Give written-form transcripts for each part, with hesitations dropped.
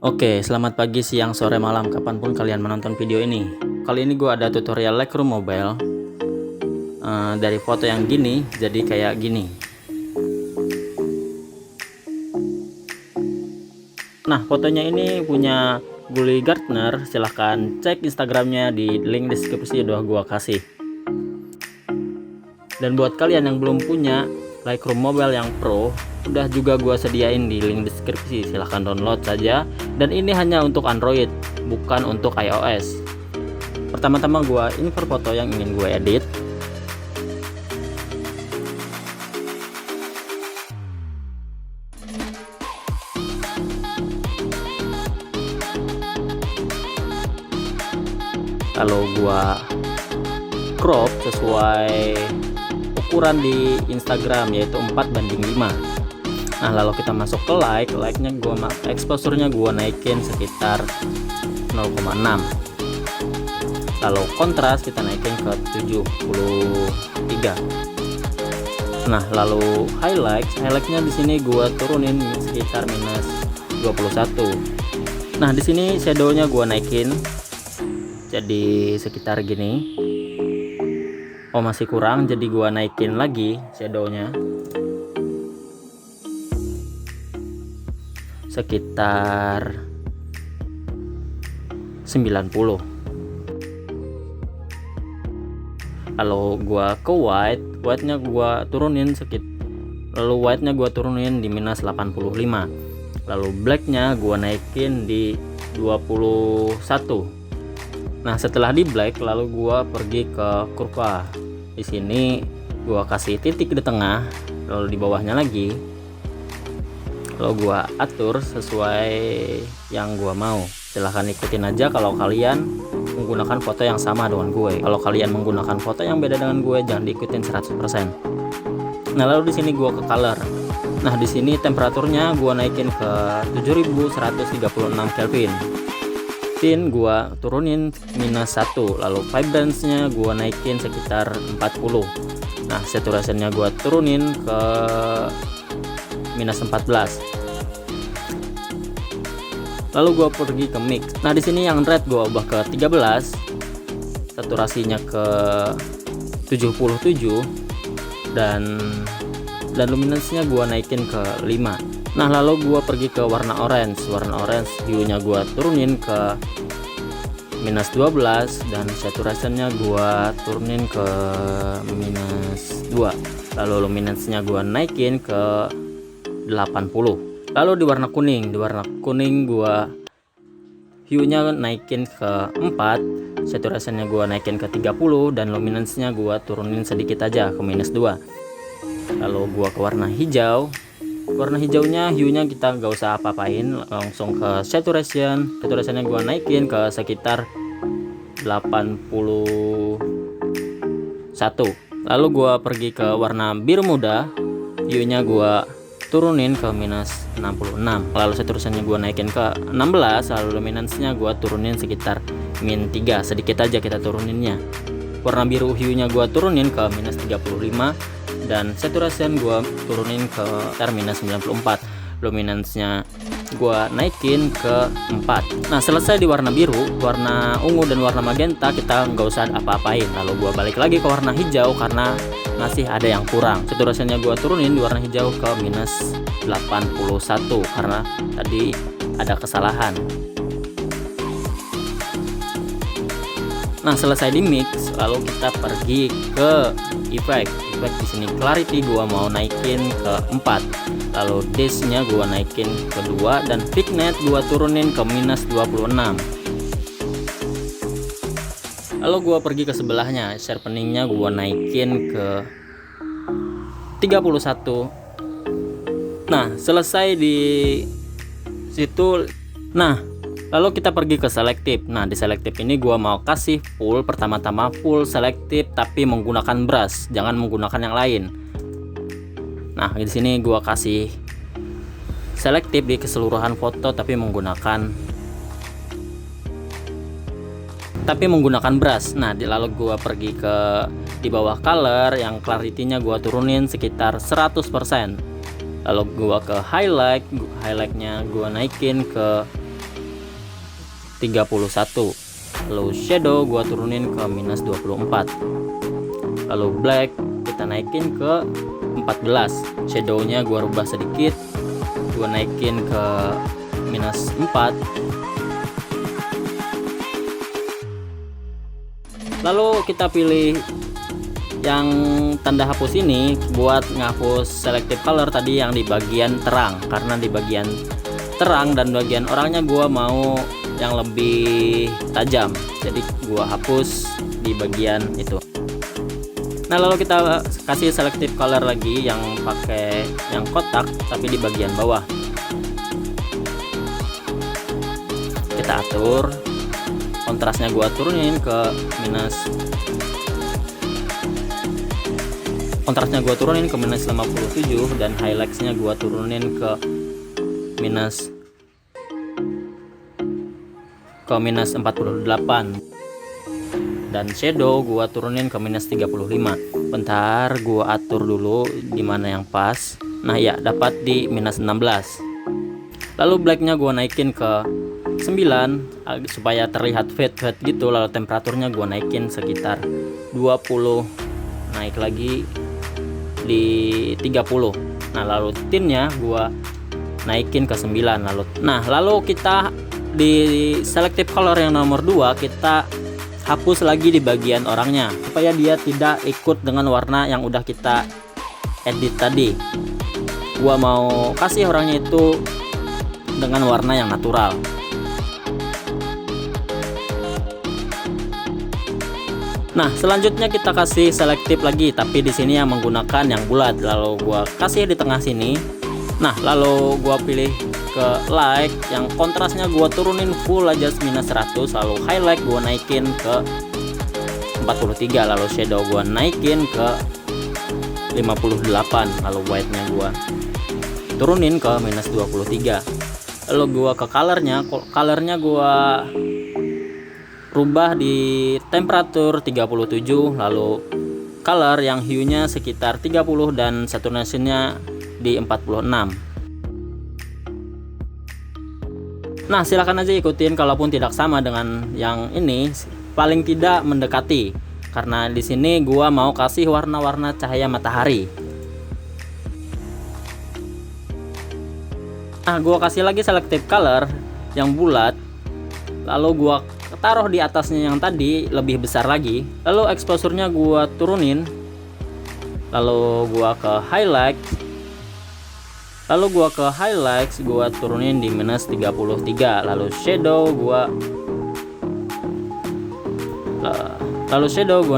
Oke, selamat pagi, siang, sore, malam, kapanpun kalian menonton video ini. Kali ini gue ada tutorial Lightroom Mobile. Dari foto yang gini, jadi kayak gini. Nah, fotonya ini punya Gully Gardner. Silahkan cek Instagramnya di link deskripsi udah gue kasih. Dan buat kalian yang belum punya Lightroom Mobile yang Pro, udah juga gua sediain di link deskripsi, silahkan download saja. Dan ini hanya untuk Android, bukan untuk iOS. Pertama-tama gua insert foto yang ingin gue edit. Lalu gua crop sesuai ukuran di Instagram, yaitu 4:5. Nah, lalu kita masuk ke like-nya exposure-nya gua naikin sekitar 0,6. Lalu kontras kita naikin ke 73. Nah, lalu highlight-nya di sini gua turunin sekitar minus 21. Nah, di sini shadow-nya gua naikin jadi sekitar gini. Oh, masih kurang, jadi gua naikin lagi shadow-nya sekitar 90. Lalu gua ke white-nya gua turunin di minus 85. Lalu black-nya gua naikin di 21. Nah, setelah di black, lalu gua pergi ke kurva. Di sini gua kasih titik di tengah, lalu di bawahnya lagi. Lalu gua atur sesuai yang gua mau. Silahkan ikutin aja kalau kalian menggunakan foto yang sama dengan gue. Kalau kalian menggunakan foto yang beda dengan gue, jangan diikutin 100%. Nah, lalu di sini gua ke color. Nah, di sini temperaturnya gua naikin ke 7136 Kelvin. Gua turunin minus 1, lalu vibrance-nya gua naikin sekitar 40. Nah, saturation-nya gua turunin ke minus 14. Lalu gua pergi ke mix. Nah, di sini yang red gua ubah ke 13, saturasinya ke 77, dan luminance-nya gua naikin ke 5. Nah, lalu gua pergi ke warna orange hue-nya gua turunin ke minus 12, dan saturation-nya gua turunin ke minus 2. Lalu luminance-nya gua naikin ke 80. Lalu di warna kuning gua hue-nya naikin ke 4, saturation-nya gua naikin ke 30, dan luminance-nya gua turunin sedikit aja ke minus 2. Lalu gua ke warna hijaunya hue-nya kita nggak usah apa-apain, langsung ke saturation-nya gua naikin ke sekitar 81. Lalu gua pergi ke warna biru muda, hue-nya gua turunin ke minus 66. Lalu saturation-nya gua naikin ke 16, lalu luminance-nya gua turunin sekitar min 3, sedikit aja kita turuninnya. Warna biru hue-nya gua turunin ke minus 35, dan saturation gua turunin ke minus 94. Luminance-nya gua naikin ke 4. Nah, selesai di warna biru, warna ungu dan warna magenta kita nggak usah apa-apain. Lalu gua balik lagi ke warna hijau karena masih ada yang kurang. Saturation-nya gua turunin di warna hijau ke minus 81 karena tadi ada kesalahan. Nah, selesai di mix, lalu kita pergi ke effect di sini. Clarity gua mau naikin ke 4, lalu dash-nya gua naikin ke 2, dan vignette gua turunin ke minus 26. Lalu gua pergi ke sebelahnya, sharpening-nya gua naikin ke 31. Nah, selesai di situ. Nah, lalu kita pergi ke selektif. Nah, di selektif ini gua mau kasih pertama-tama full selektif tapi menggunakan brush, jangan menggunakan yang lain. Nah, di sini gua kasih selektif di keseluruhan foto tapi menggunakan brush. Nah, lalu gua pergi ke di bawah color, yang clarity-nya gua turunin sekitar 100%. Lalu gua ke highlight-nya gua naikin ke 31. Lalu shadow gua turunin ke minus 24. Lalu black kita naikin ke 14. Shadownya gua rubah sedikit, gua naikin ke minus 4. Lalu kita pilih yang tanda hapus ini buat ngapus selective color tadi yang di bagian terang, karena di bagian terang dan bagian orangnya gua mau yang lebih tajam, jadi gua hapus di bagian itu. Nah, lalu kita kasih selective color lagi yang pakai yang kotak tapi di bagian bawah. Kita atur kontrasnya, gua turunin ke minus 57 dan highlightsnya gua turunin ke minus 48 dan shadow gua turunin ke minus 35. Bentar, gua atur dulu dimana yang pas. Nah ya, dapat di minus 16. Lalu blacknya gua naikin ke 9 supaya terlihat fade gitu. Lalu temperaturnya gua naikin sekitar 20, naik lagi di 30. Nah, lalu tinnya gua naikin ke 9. Lalu kita di selective color yang nomor 2 kita hapus lagi di bagian orangnya supaya dia tidak ikut dengan warna yang udah kita edit tadi. Gua mau kasih orangnya itu dengan warna yang natural. Nah, selanjutnya kita kasih selektif lagi, tapi di sini yang menggunakan yang bulat. Lalu gua kasih di tengah sini. Nah, lalu gua pilih ke light yang kontrasnya gua turunin full aja minus 100. Lalu highlight gua naikin ke 43. Lalu shadow gua naikin ke 58. Lalu white-nya gua turunin ke minus 23. Lalu gua ke colornya gua rubah di temperatur 37, lalu color yang hue-nya sekitar 30 dan saturation-nya di 46. Nah, silahkan aja ikutin, kalaupun tidak sama dengan yang ini, paling tidak mendekati. Karena di sini gua mau kasih warna-warna cahaya matahari. Nah, gua kasih lagi selective color yang bulat. Lalu gua taruh di atasnya yang tadi lebih besar lagi. Lalu exposure-nya gua turunin. Lalu gua ke highlight. Gua turunin di minus 33. Lalu shadow gua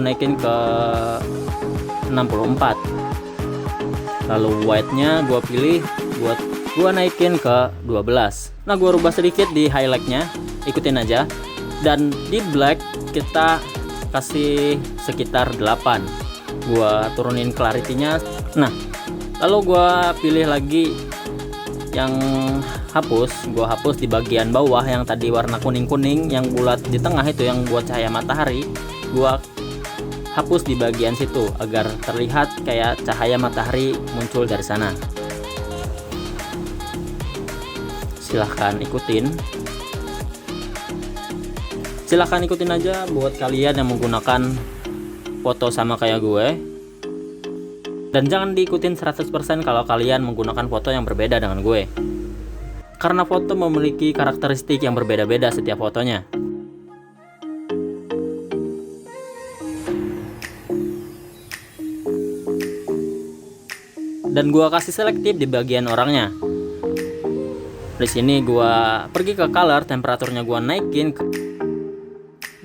naikin ke 64. Lalu white-nya gua pilih buat gua naikin ke 12. Nah, gua rubah sedikit di highlight-nya, ikutin aja. Dan di black kita kasih sekitar 8. Gua turunin clarity-nya. Nah, lalu gua pilih lagi yang hapus. Gua hapus di bagian bawah yang tadi warna kuning-kuning, yang bulat di tengah itu yang buat cahaya matahari. Gua hapus di bagian situ agar terlihat kayak cahaya matahari muncul dari sana. Silahkan ikutin aja buat kalian yang menggunakan foto sama kayak gue. Dan jangan diikutin 100% kalau kalian menggunakan foto yang berbeda dengan gue, karena foto memiliki karakteristik yang berbeda-beda setiap fotonya. Dan gua kasih selektif di bagian orangnya. Di sini gua pergi ke color, temperaturnya gua naikin,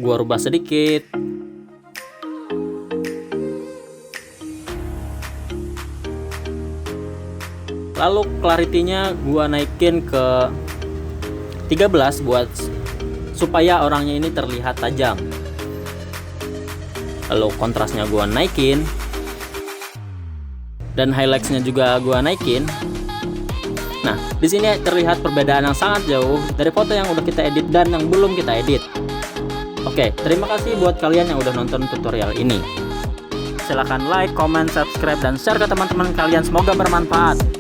gua rubah sedikit. Lalu clarity-nya gua naikin ke 13 buat supaya orangnya ini terlihat tajam. Lalu kontrasnya gua naikin. Dan highlights-nya juga gua naikin. Nah, di sini terlihat perbedaan yang sangat jauh dari foto yang udah kita edit dan yang belum kita edit. Oke, terima kasih buat kalian yang udah nonton tutorial ini. Silahkan like, comment, subscribe, dan share ke teman-teman kalian. Semoga bermanfaat.